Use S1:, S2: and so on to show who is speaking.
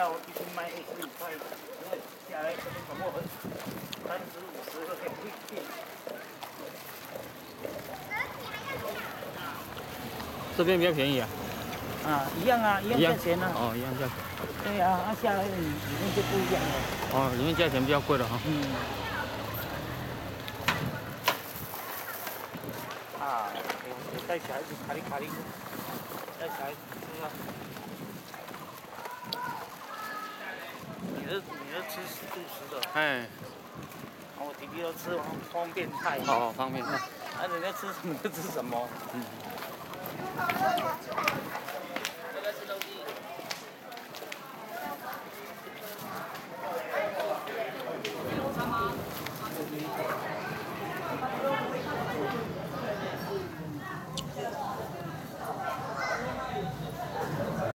S1: 要一斤卖25块，因为下来这边什么30、50都可以不一定。
S2: 这边比较便宜啊。
S1: 啊，一样啊，一样价钱啊。
S2: 哦，一样价钱。
S1: 对啊，那下来里面就不一样了。
S2: 哦，里面价钱比较贵了哈。
S1: 嗯。啊，带小孩子卡哩，带小孩子吃啊。你的吃素食的。
S2: 哎。
S1: 我弟弟都吃方便菜。
S2: 哦，方便菜。
S1: 啊，人家吃什么就吃什么。
S2: 嗯。